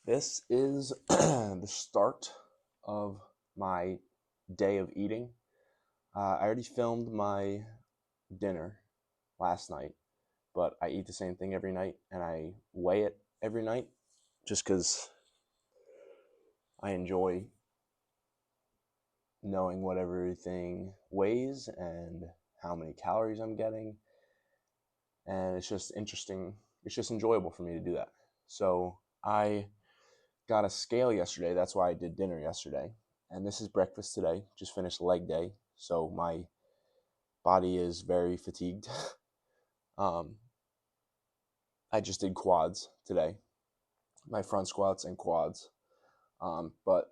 This is the start of my day of eating. I already filmed my dinner last night, but I eat the same thing every night and I weigh it every night just because I enjoy knowing what everything weighs and how many calories I'm getting. And it's just interesting. It's just enjoyable for me to do that. So I got a scale yesterday. That's why I did dinner yesterday. And this is breakfast today. Just finished leg day. So my body is very fatigued. um, I just did quads today, my front squats and quads. But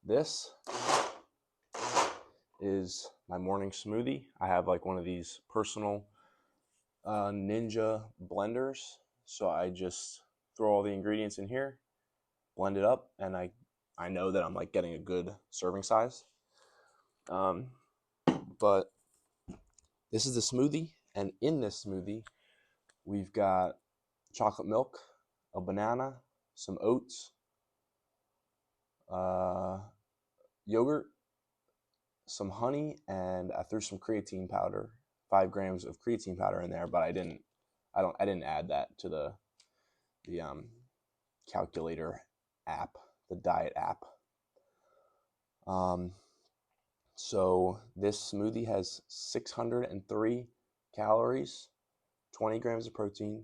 this is my morning smoothie. I have like one of these personal Ninja blenders. So I just throw all the ingredients in here, blend it up, and I know that I'm like getting a good serving size. Um, but this is the smoothie, and in this smoothie, we've got chocolate milk, a banana, some oats, uh, yogurt, some honey, and I threw some creatine powder, 5 grams of creatine powder in there, but I didn't add that to the calculator app, the diet app. Um, so this smoothie has 603 calories, 20 grams of protein.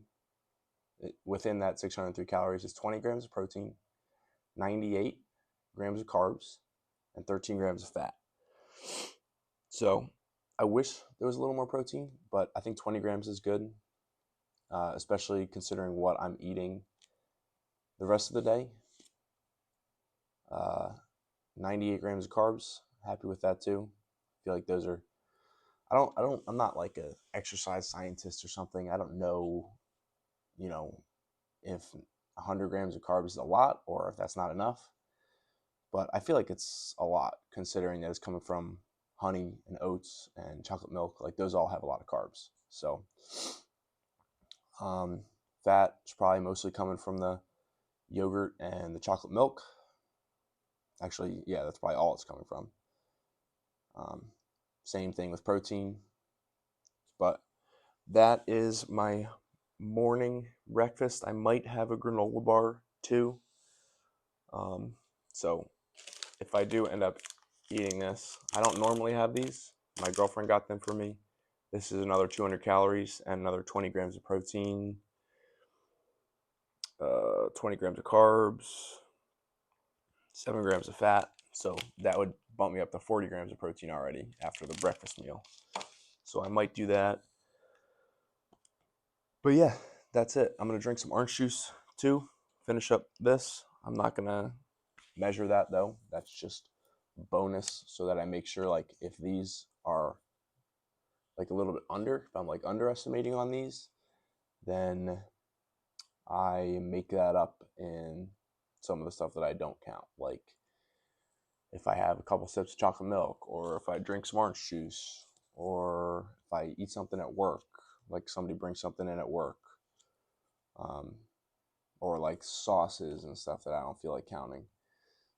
Within that 603 calories is 20 grams of protein, 98 grams of carbs, and 13 grams of fat. So I wish there was a little more protein, but I think 20 grams is good, especially considering what I'm eating the rest of the day. 98 grams of carbs, happy with that too. I feel like those are, I'm not like a exercise scientist or something. I don't know, you know, if 100 grams of carbs is a lot or if that's not enough. But I feel like it's a lot considering that it's coming from honey and oats and chocolate milk. Like those all have a lot of carbs. So fat is probably mostly coming from the yogurt and the chocolate milk. Actually, yeah, that's probably all it's coming from. Same thing with protein. But that is my morning breakfast. I might have a granola bar too. So if I do end up eating this, I don't normally have these. My girlfriend got them for me. This is another 200 calories and another 20 grams of protein, 20 grams of carbs, 7 grams of fat. So that would bump me up to 40 grams of protein already after the breakfast meal. So I might do that. But yeah, that's it. I'm going to drink some orange juice too, finish up this. I'm not going to measure that though. That's just bonus so that I make sure like if these are like a little bit under, if I'm like underestimating on these, then I make that up in some of the stuff that I don't count. Like if I have a couple sips of chocolate milk, or if I drink some orange juice, or if I eat something at work, like somebody brings something in at work, um, or like sauces and stuff that I don't feel like counting.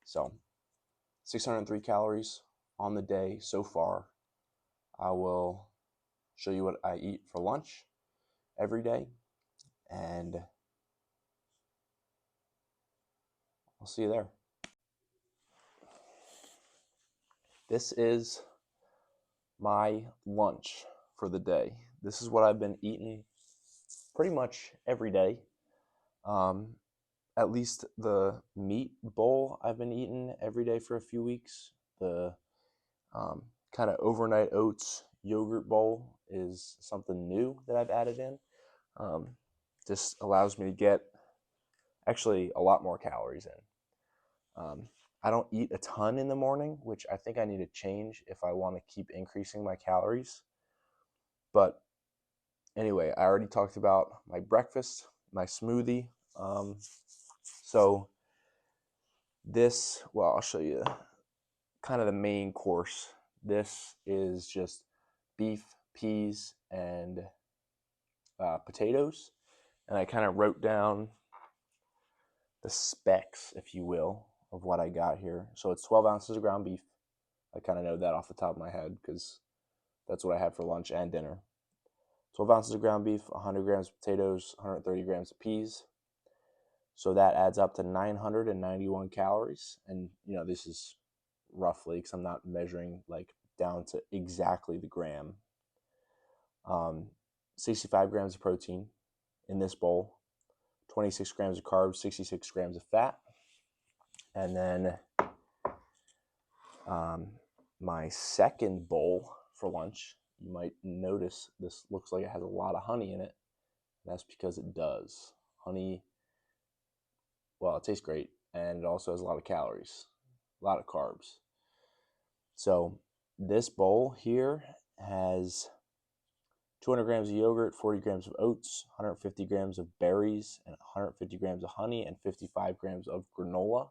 So 603 calories on the day so far. I will show you what I eat for lunch every day, and I'll see you there. This is my lunch for the day. This is what I've been eating pretty much every day. Um, at least the meat bowl I've been eating every day for a few weeks. The kind of overnight oats yogurt bowl is something new that I've added in. Um, this allows me to get actually a lot more calories in. I don't eat a ton in the morning, which I think I need to change if I want to keep increasing my calories. But anyway, I already talked about my breakfast, my smoothie. So this, well, I'll show you kind of the main course. This is just beef, peas, and potatoes. And I kind of wrote down the specs, if you will, of what I got here. So it's 12 ounces of ground beef. I kind of know that off the top of my head because that's what I had for lunch and dinner. 12 ounces of ground beef, 100 grams of potatoes, 130 grams of peas. So that adds up to 991 calories. And, this is roughly, because I'm not measuring like down to exactly the gram. 65 grams of protein in this bowl, 26 grams of carbs, 66 grams of fat. And then my second bowl for lunch, you might notice this looks like it has a lot of honey in it. That's because it does. Honey, well, it tastes great, and it also has a lot of calories, a lot of carbs. So this bowl here has 200 grams of yogurt, 40 grams of oats, 150 grams of berries, and 150 grams of honey, and 55 grams of granola.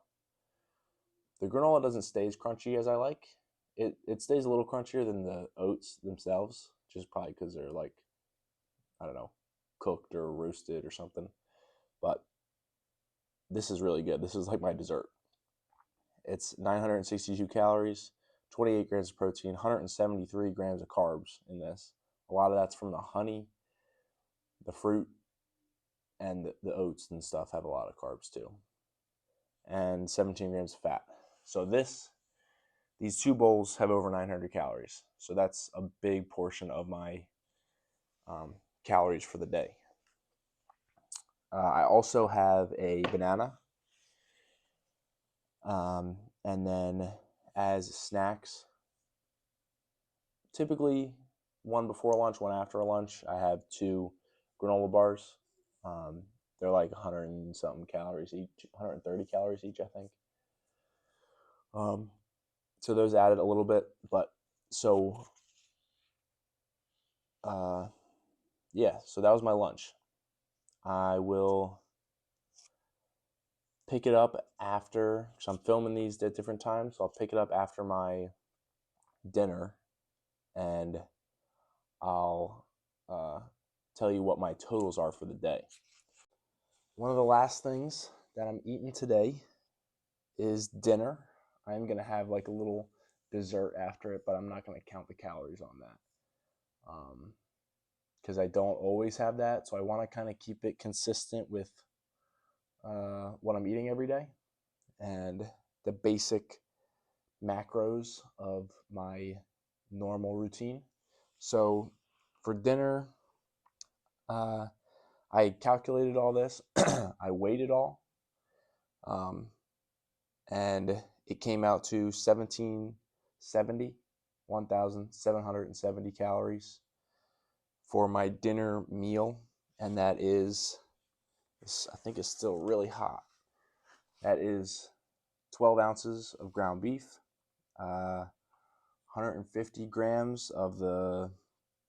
The granola doesn't stay as crunchy as I like. It stays a little crunchier than the oats themselves, just probably because they're like, I don't know, cooked or roasted or something. But this is really good. This is like my dessert. It's 962 calories, 28 grams of protein, 173 grams of carbs in this. A lot of that's from the honey, the fruit, and the oats and stuff have a lot of carbs too. And 17 grams of fat. So these two bowls have over 900 calories. So that's a big portion of my calories for the day. I also have a banana. And then as snacks, typically one before lunch, one after lunch, I have 2 granola bars. They're like 100 and something calories each, 130 calories each, I think. So those added a little bit, but so yeah, so that was my lunch. I will pick it up after, because I'm filming these at different times, so I'll pick it up after my dinner, and I'll tell you what my totals are for the day. One of the last things that I'm eating today is dinner. I'm going to have like a little dessert after it, but I'm not going to count the calories on that because I don't always have that. So I want to kind of keep it consistent with what I'm eating every day and the basic macros of my normal routine. So for dinner, I calculated all this. I weighed it all. And it came out to 1,770 calories for my dinner meal. And that is, I think it's still really hot. That is 12 ounces of ground beef, 150 grams of the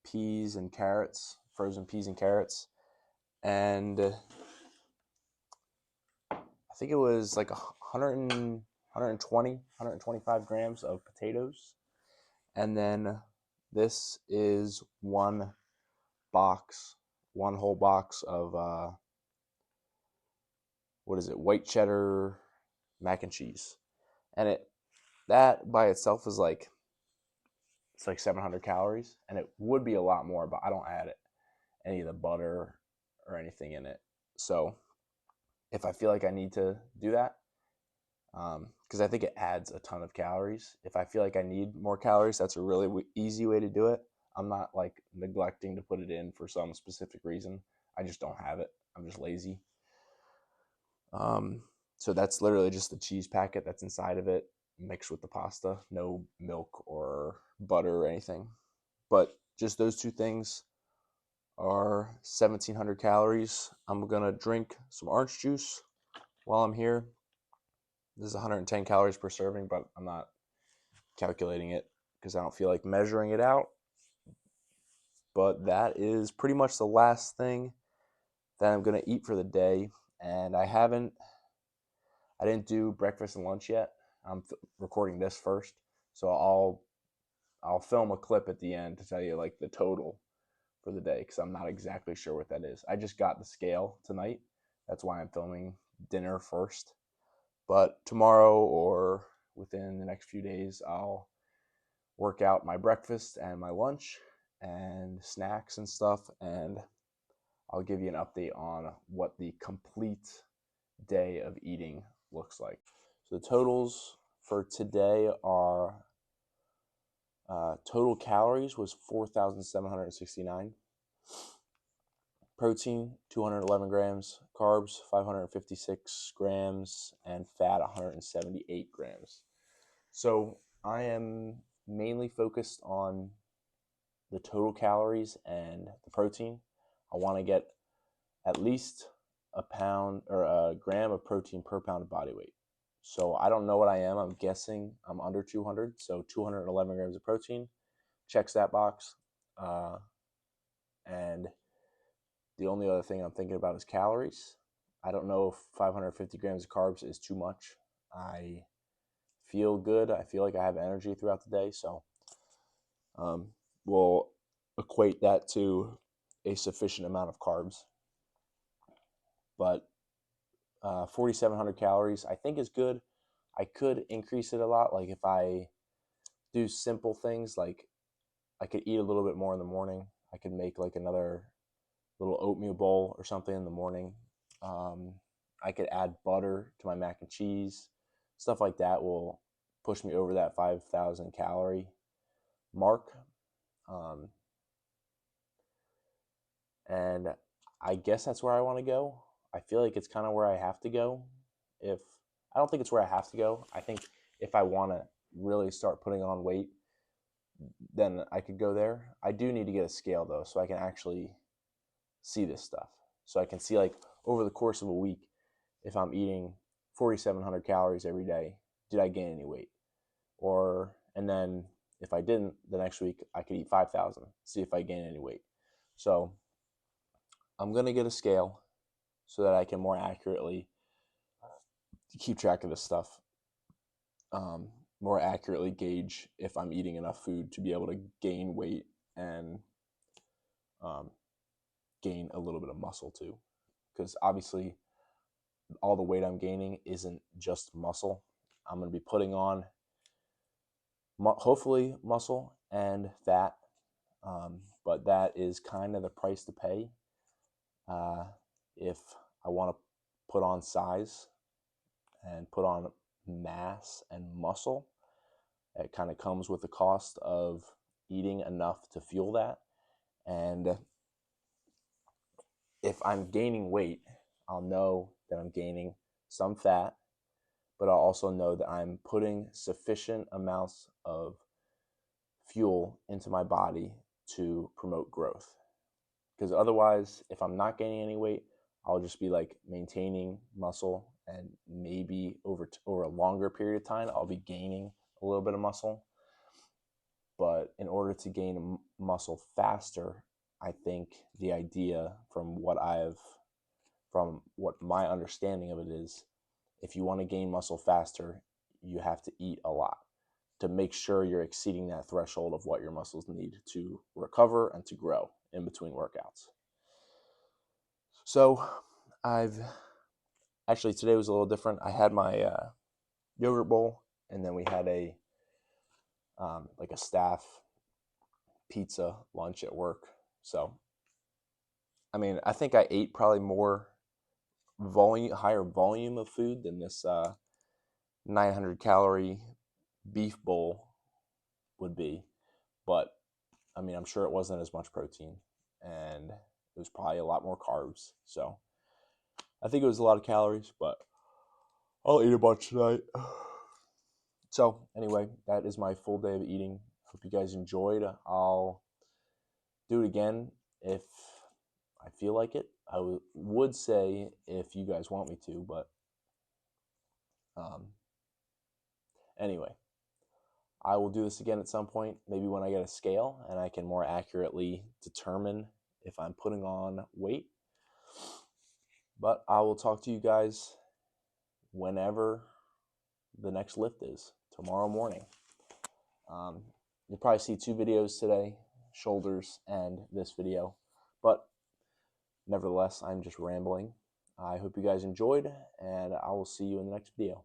peas and carrots, frozen peas and carrots, and I think it was like 125 grams of potatoes. And then this is one whole box of, white cheddar mac and cheese. And that by itself is like, it's like 700 calories. And it would be a lot more, but I don't add any of the butter or anything in it. So if I feel like I need to do that, because I think it adds a ton of calories. If I feel like I need more calories, that's a really easy way to do it. I'm not like neglecting to put it in for some specific reason. I just don't have it. I'm just lazy. So that's literally just the cheese packet that's inside of it mixed with the pasta. No milk or butter or anything. But just those two things are 1,700 calories. I'm going to drink some orange juice while I'm here. This is 110 calories per serving, but I'm not calculating it because I don't feel like measuring it out. But that is pretty much the last thing that I'm going to eat for the day. And I didn't do breakfast and lunch yet. I'm recording this first. So I'll film a clip at the end to tell you like the total for the day because I'm not exactly sure what that is. I just got the scale tonight. That's why I'm filming dinner first. But tomorrow or within the next few days, I'll work out my breakfast and my lunch and snacks and stuff, and I'll give you an update on what the complete day of eating looks like. So the totals for today are total calories was 4,769. Protein 211 grams, carbs 556 grams, and fat 178 grams. So I am mainly focused on the total calories and the protein. I want to get at least a pound or a gram of protein per pound of body weight. So I don't know what I am. I'm guessing I'm under 200. So 211 grams of protein checks that box. And the only other thing I'm thinking about is calories. I don't know if 550 grams of carbs is too much. I feel good. I feel like I have energy throughout the day. So we'll equate that to a sufficient amount of carbs. But 4,700 calories I think is good. I could increase it a lot. Like if I do simple things, like I could eat a little bit more in the morning. I could make like another little oatmeal bowl or something in the morning. I could add butter to my mac and cheese. Stuff like that will push me over that 5,000 calorie mark. And I guess that's where I want to go. I feel like it's kind of where I have to go. If I don't think it's where I have to go. I think if I want to really start putting on weight, then I could go there. I do need to get a scale though, so I can actually see this stuff. So I can see like over the course of a week, if I'm eating 4,700 calories every day, did I gain any weight? And then if I didn't, the next week I could eat 5,000, see if I gain any weight. So I'm going to get a scale so that I can more accurately keep track of this stuff, more accurately gauge if I'm eating enough food to be able to gain weight and gain a little bit of muscle too. Because obviously, all the weight I'm gaining isn't just muscle. I'm going to be putting on hopefully muscle and fat, but that is kind of the price to pay if I want to put on size and put on mass and muscle. It kind of comes with the cost of eating enough to fuel that. And if I'm gaining weight, I'll know that I'm gaining some fat, but I'll also know that I'm putting sufficient amounts of fuel into my body to promote growth. Because otherwise, if I'm not gaining any weight, I'll just be like maintaining muscle, and maybe over a longer period of time, I'll be gaining a little bit of muscle. But in order to gain muscle faster, I think the idea from what my understanding of it is, if you want to gain muscle faster, you have to eat a lot to make sure you're exceeding that threshold of what your muscles need to recover and to grow in between workouts. So today was a little different. I had my yogurt bowl, and then we had a staff pizza lunch at work. So, I mean, I think I ate probably more higher volume of food than this 900 calorie beef bowl would be. But I mean, I'm sure it wasn't as much protein, and it was probably a lot more carbs. So I think it was a lot of calories, but I'll eat a bunch tonight. So anyway, that is my full day of eating. Hope you guys enjoyed. I'll do it again if I feel like it. I would say if you guys want me to, but anyway, I will do this again at some point, maybe when I get a scale and I can more accurately determine if I'm putting on weight. But I will talk to you guys whenever the next lift is, tomorrow morning. You'll probably see 2 videos today, shoulders and this video. But nevertheless, I'm just rambling. I hope you guys enjoyed, and I will see you in the next video.